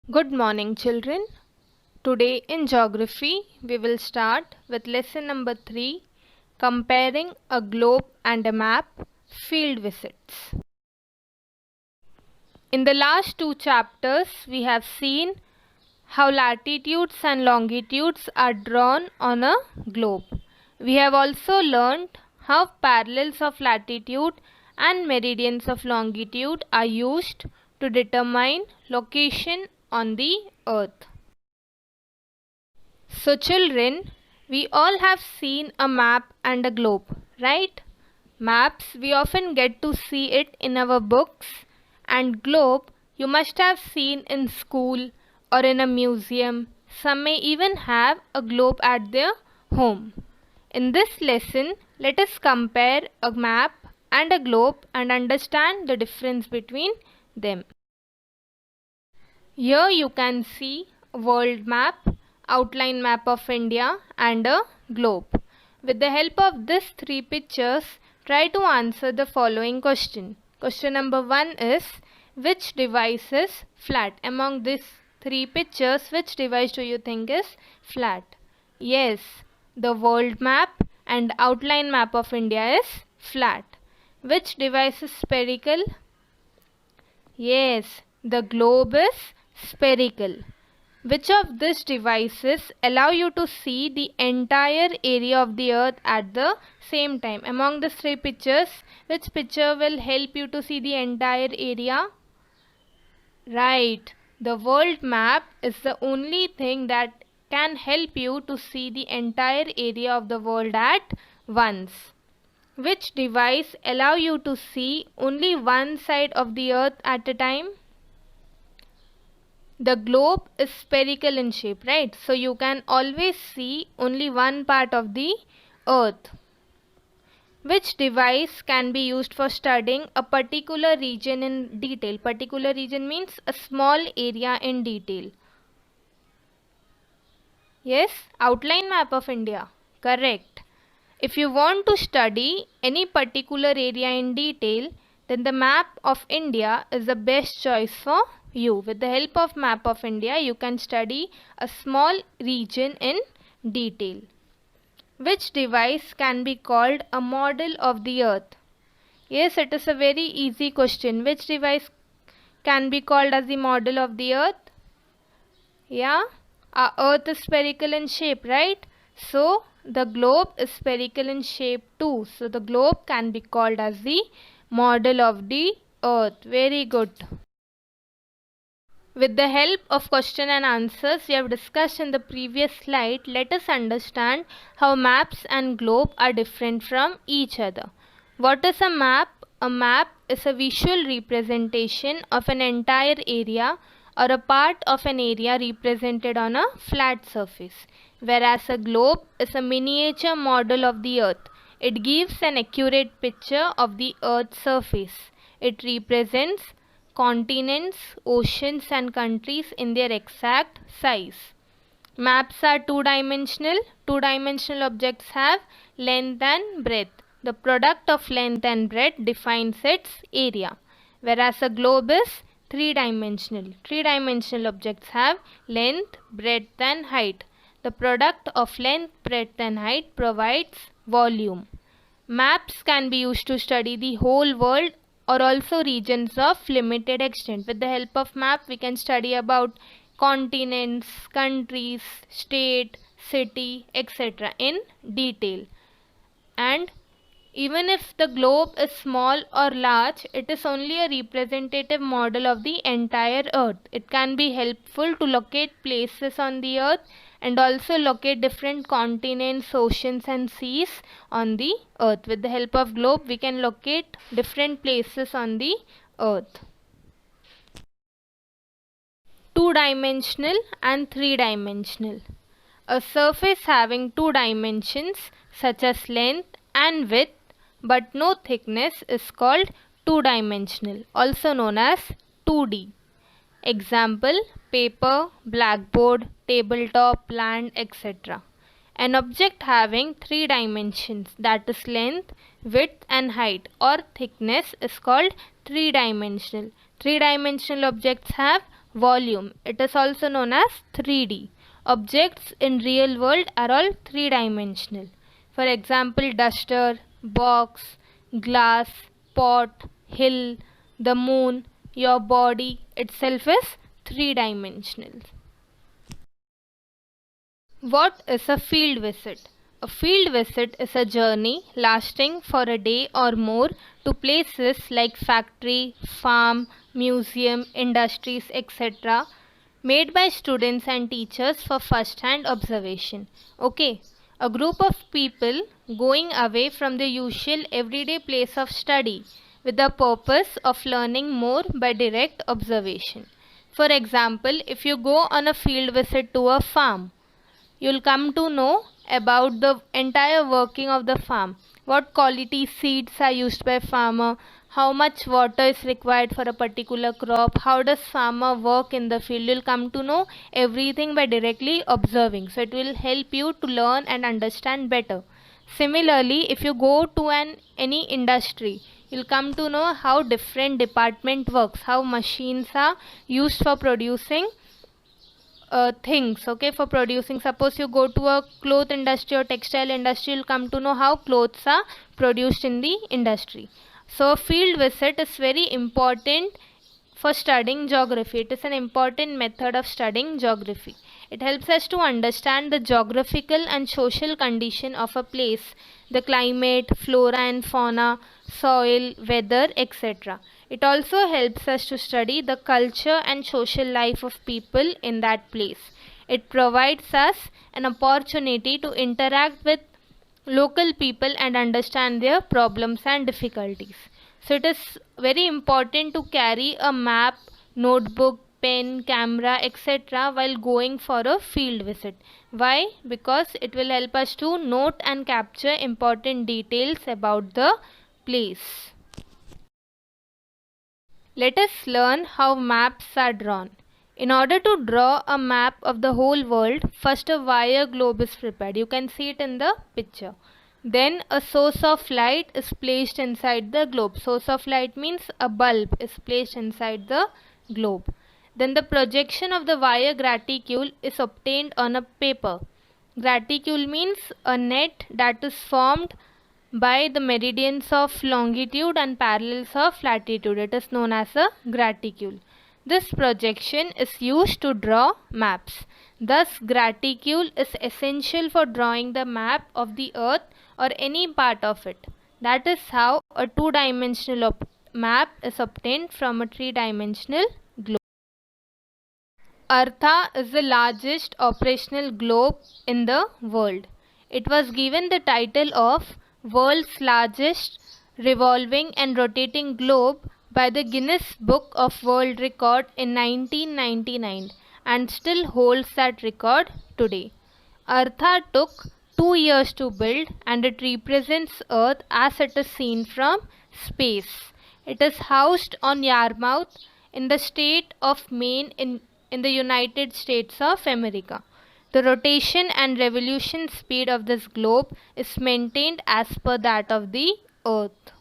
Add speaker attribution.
Speaker 1: Good morning, children. Today in geography, we will start with lesson number 3, comparing a globe and a map, field visits. In the last two chapters, we have seen how latitudes and longitudes are drawn on a globe. We have also learned how parallels of latitude and meridians of longitude are used to determine location on the earth. So children, we all have seen a map and a globe, right? Maps, we often get to see it in our books, and globe you must have seen in school or in a museum. Some may even have a globe at their home. In this lesson, let us compare a map and a globe and understand the difference between them. Here you can see a world map, outline map of India and a globe. With the help of these three pictures, try to answer the following question. Question number 1 is, which device is flat? Among these three pictures, which device do you think is flat? Yes, the world map and outline map of India is flat. Which device is spherical? Yes, the globe is spherical. Which of these devices allow you to see the entire area of the earth at the same time? Among the three pictures, which picture will help you to see the entire area? Right, the world map is the only thing that can help you to see the entire area of the world at once. Which device allow you to see only one side of the earth at a time? The globe is spherical in shape, right? So you can always see only one part of the earth. Which device can be used for studying a particular region in detail? Particular region means a small area in detail. Yes, outline map of India. Correct. If you want to study any particular area in detail, then the map of India is the best choice for you. With the help of map of India, you can study a small region in detail. Which device can be called a model of the earth? Yes, it is a very easy question. Which device can be called as the model of the earth? Yeah, our earth is spherical in shape, right? So the globe is spherical in shape too. So the globe can be called as the model of the earth. Very good. With the help of question and answers we have discussed in the previous slide, let us understand how maps and globe are different from each other. What is a map? A map is a visual representation of an entire area or a part of an area represented on a flat surface, whereas a globe is a miniature model of the earth. It gives an accurate picture of the earth's surface. It represents continents, oceans and countries in their exact size. Maps are two-dimensional. Two-dimensional objects have length and breadth. The product of length and breadth defines its area, whereas a globe is three-dimensional. Three-dimensional objects have length, breadth and height. The product of length, breadth and height provides volume. Maps can be used to study the whole world or also regions of limited extent. With the help of map, we can study about continents, countries, state, city, etc. in detail. And even if the globe is small or large, it is only a representative model of the entire earth. It can be helpful to locate places on the earth and also locate different continents, oceans and seas on the earth. With the help of globe, we can locate different places on the earth. Two-dimensional and three-dimensional. A surface having two dimensions such as length and width but no thickness is called two-dimensional, also known as 2D. Example: paper, blackboard, tabletop, land, etc. An object having three dimensions, that is length, width and height or thickness, is called three-dimensional. Three-dimensional objects have volume. It is also known as 3D. Objects in real world are all three-dimensional. For example, duster, box, glass, pot, hill, the moon, your body itself is three-dimensional. What is a field visit? A field visit is a journey lasting for a day or more to places like factory, farm, museum, industries, etc. made by students and teachers for first-hand observation. Okay, a group of people going away from the usual everyday place of study with the purpose of learning more by direct observation. For example, if you go on a field visit to a farm, you'll come to know about the entire working of the farm. What quality seeds are used by farmer, how much water is required for a particular crop, how does farmer work in the field. You'll come to know everything by directly observing. So it will help you to learn and understand better. Similarly, if you go to any industry, you'll come to know how different department works, how machines are used for producing things. Okay, for producing, suppose you go to a cloth industry or textile industry, you'll come to know how clothes are produced in the industry. So a field visit is very important for studying geography. It is an important method of studying geography. It helps us to understand the geographical and social condition of a place, the climate, flora and fauna, soil, weather, etc. It also helps us to study the culture and social life of people in that place. It provides us an opportunity to interact with local people and understand their problems and difficulties. So it is very important to carry a map, notebook, pen, camera, etc. while going for a field visit. Why? Because it will help us to note and capture important details about the place. Let us learn how maps are drawn. In order to draw a map of the whole world, first a wire globe is prepared. You can see it in the picture. Then a source of light is placed inside the globe. Source of light means a bulb is placed inside the globe. Then the projection of the wire graticule is obtained on a paper. Graticule means a net that is formed by the meridians of longitude and parallels of latitude. It is known as a graticule. This projection is used to draw maps. Thus, graticule is essential for drawing the map of the earth or any part of it. That is how a two-dimensional map is obtained from a three-dimensional globe. Eartha is the largest operational globe in the world. It was given the title of World's Largest Revolving and Rotating Globe by the Guinness Book of World Record in 1999 and still holds that record today. Eartha took 2 years to build and it represents Earth as it is seen from space. It is housed on Yarmouth in the state of Maine in the United States of America. The rotation and revolution speed of this globe is maintained as per that of the Earth.